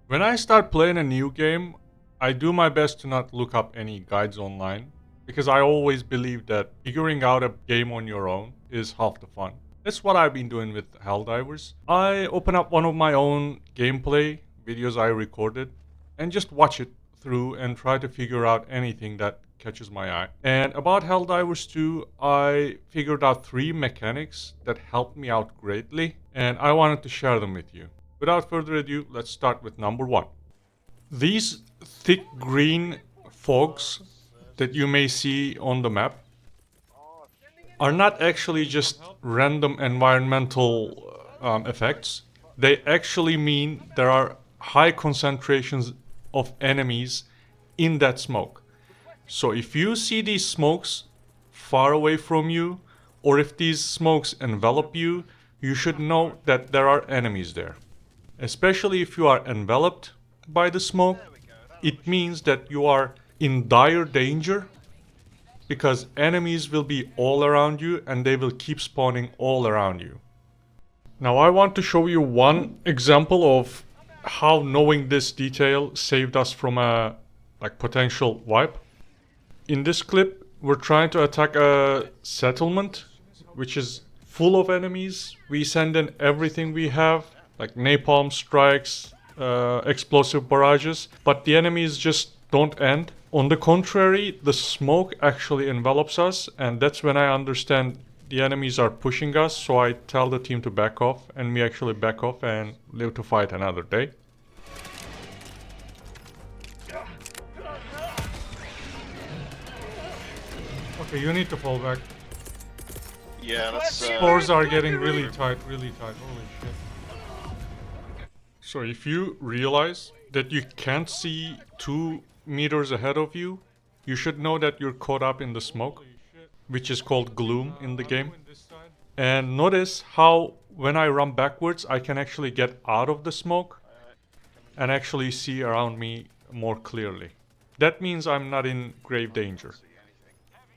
When I start playing a new game, I do my best to not look up any guides online because I always believe that figuring out a game on your own is half the fun. That's what I've been doing with Helldivers. I open up one of my own gameplay videos I recorded and just watch it through and try to figure out anything that catches my eye. And about Helldivers 2, I figured out 3 mechanics that helped me out greatly, and I wanted to share them with you. Without further ado, let's start with number 1. These thick green fogs that you may see on the map are not actually just random environmental effects. They actually mean there are high concentrations of enemies in that smoke. So if you see these smokes far away from you, or if these smokes envelop you, you should know that there are enemies there. Especially if you are enveloped by the smoke, it means that you are in dire danger because enemies will be all around you and they will keep spawning all around you. Now I want to show you one example of how knowing this detail saved us from a potential wipe. In this clip, we're trying to attack a settlement which is full of enemies. We send in everything we have, like napalm strikes, explosive barrages, but the enemies just don't end. On the contrary, the smoke actually envelops us, and that's when I understand the enemies are pushing us, so I tell the team to back off, and we actually back off and live to fight another day. Okay, you need to fall back. Yeah, let's. Spores are getting really tight, holy shit. So if you realize that you can't see 2 meters ahead of you, you should know that you're caught up in the smoke, which is called Gloom in the game. And notice how when I run backwards, I can actually get out of the smoke and actually see around me more clearly. That means I'm not in grave danger.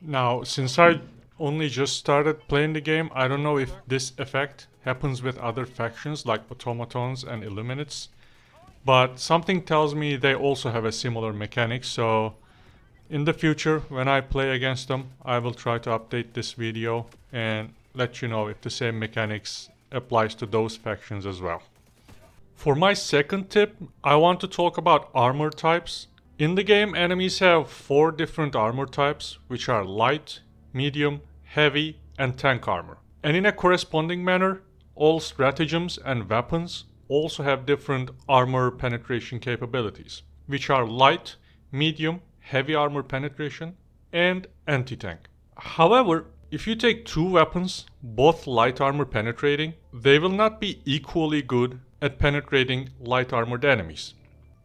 Now, since I only just started playing the game, I don't know if this effect happens with other factions like automatons and illuminates, but something tells me they also have a similar mechanic, so in the future when I play against them, I will try to update this video and let you know if the same mechanics applies to those factions as well. For my second tip, I want to talk about armor types. In the game, enemies have 4 different armor types, which are light, medium, heavy, and tank armor. And in a corresponding manner, all stratagems and weapons also have different armor penetration capabilities, which are light, medium, heavy armor penetration, and anti-tank. However, if you take 2 weapons, both light armor penetrating, they will not be equally good at penetrating light armored enemies.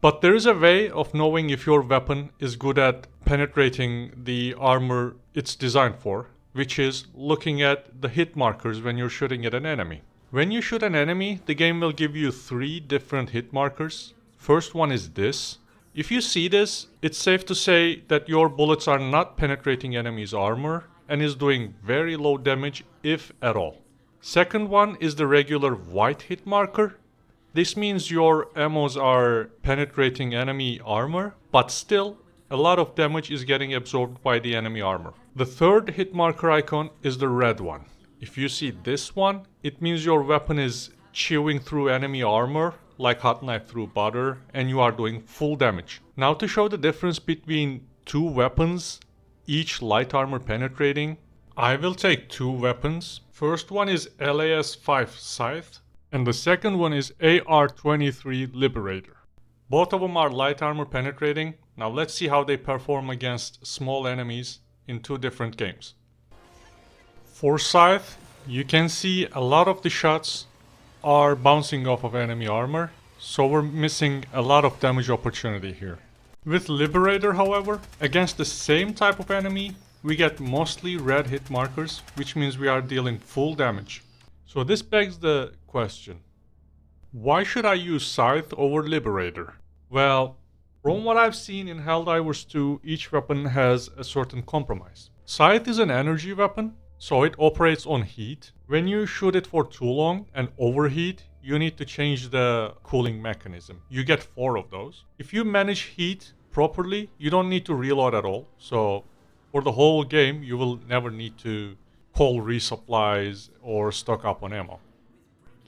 But there is a way of knowing if your weapon is good at penetrating the armor it's designed for, which is looking at the hit markers when you're shooting at an enemy. When you shoot an enemy, the game will give you 3 different hit markers. First one is this. If you see this, it's safe to say that your bullets are not penetrating enemy's armor and is doing very low damage, if at all. Second one is the regular white hit marker. This means your ammos are penetrating enemy armor, but still, a lot of damage is getting absorbed by the enemy armor. The third hit marker icon is the red one. If you see this one, it means your weapon is chewing through enemy armor like hot knife through butter, and you are doing full damage. Now to show the difference between 2 weapons, each light armor penetrating, I will take 2 weapons. First one is LAS-5 Scythe, and the second one is AR-23 Liberator. Both of them are light armor penetrating. Now let's see how they perform against small enemies in 2 different games. For Scythe, you can see a lot of the shots are bouncing off of enemy armor, so we're missing a lot of damage opportunity here. With Liberator, however, against the same type of enemy, we get mostly red hit markers, which means we are dealing full damage. So this begs the question, why should I use Scythe over Liberator? Well, from what I've seen in Helldivers 2, each weapon has a certain compromise. Scythe is an energy weapon, so it operates on heat. When you shoot it for too long and overheat, you need to change the cooling mechanism. You get 4 of those. If you manage heat properly, you don't need to reload at all. So for the whole game, you will never need to call resupplies or stock up on ammo.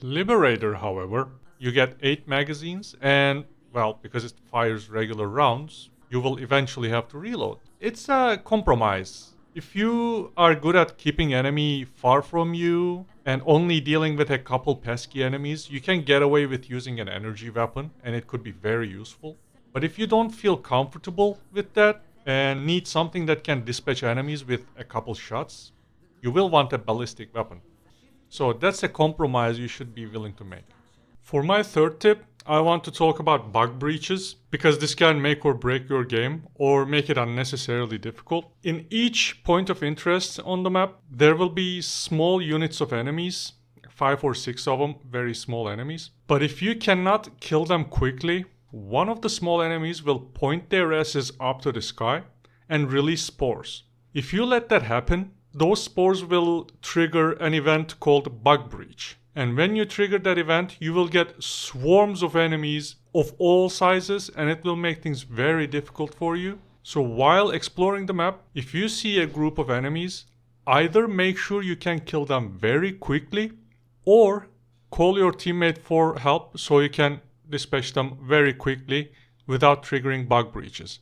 Liberator, however, you get 8 magazines and, well, because it fires regular rounds, you will eventually have to reload. It's a compromise. If you are good at keeping enemy far from you and only dealing with a couple pesky enemies, you can get away with using an energy weapon and it could be very useful. But if you don't feel comfortable with that and need something that can dispatch enemies with a couple shots, you will want a ballistic weapon. So that's a compromise you should be willing to make. For my third tip, I want to talk about bug breaches because this can make or break your game or make it unnecessarily difficult. In each point of interest on the map, there will be small units of enemies, 5 or 6 of them, very small enemies. But if you cannot kill them quickly, one of the small enemies will point their asses up to the sky and release spores. If you let that happen, those spores will trigger an event called Bug Breach. And when you trigger that event, you will get swarms of enemies of all sizes and it will make things very difficult for you. So while exploring the map, if you see a group of enemies, either make sure you can kill them very quickly or call your teammate for help so you can dispatch them very quickly without triggering bug breaches.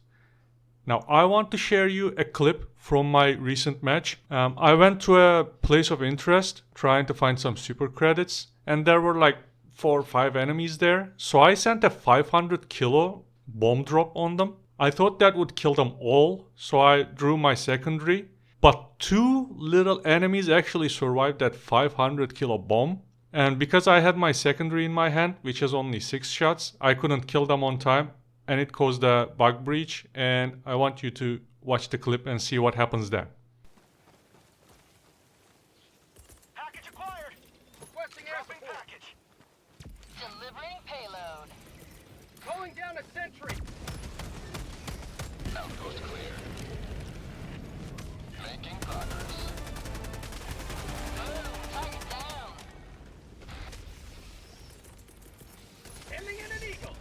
Now, I want to share you a clip from my recent match. I went to a place of interest trying to find some super credits, and there were like 4 or 5 enemies there. So I sent a 500 kilo bomb drop on them. I thought that would kill them all, so I drew my secondary. But 2 little enemies actually survived that 500 kilo bomb. And because I had my secondary in my hand, which has only 6 shots, I couldn't kill them on time. And it caused a bug breach, and I want you to watch the clip and see what happens then. Package acquired. Requesting air package. Delivering payload. Calling down a sentry. Outpost clear. Making progress. Boom, target down. Hailing in an eagle.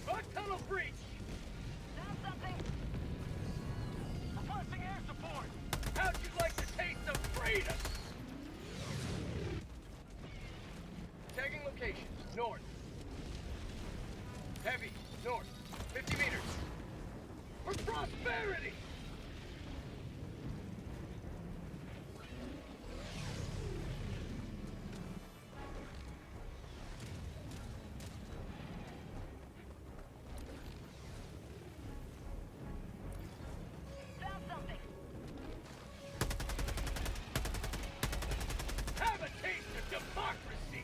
Bug tunnel breach. Found something. Requesting air support. How'd you like the taste of freedom? Tagging locations. North. Heavy. North. 50 meters. For prosperity! Found something. Have a taste of democracy!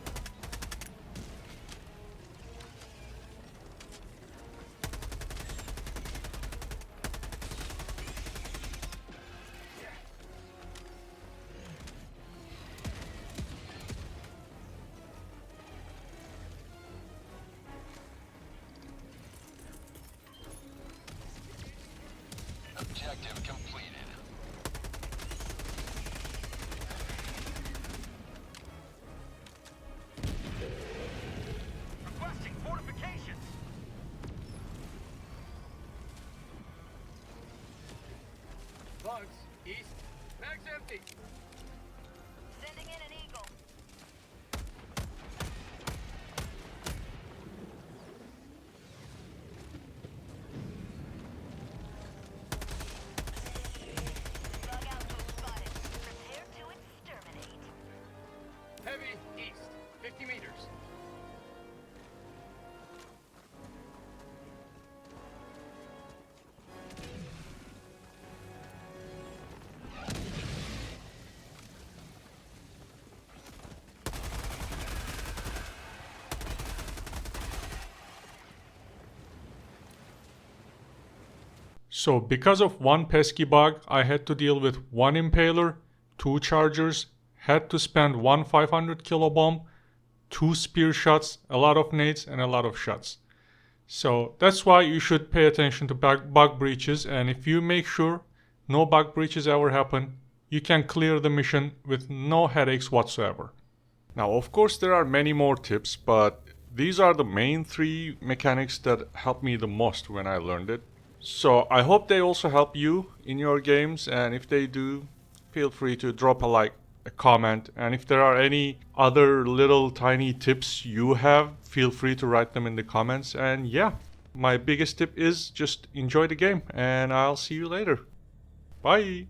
Objective completed. Requesting fortifications! Bugs, east. Mag's empty. Sending in an eagle. Bug outpost spotted. Prepare to exterminate. Heavy, east. 50 meters. So because of one pesky bug, I had to deal with 1 impaler, 2 chargers, had to spend 1 500 kilo bomb, 2 spear shots, a lot of nades, and a lot of shots. So that's why you should pay attention to bug breaches, and if you make sure no bug breaches ever happen, you can clear the mission with no headaches whatsoever. Now, of course, there are many more tips, but these are the main 3 mechanics that helped me the most when I learned it. So I hope they also help you in your games, and if they do, feel free to drop a like, a comment, and if there are any other little tiny tips you have, feel free to write them in the comments. And yeah, my biggest tip is just enjoy the game, and I'll see you later. Bye!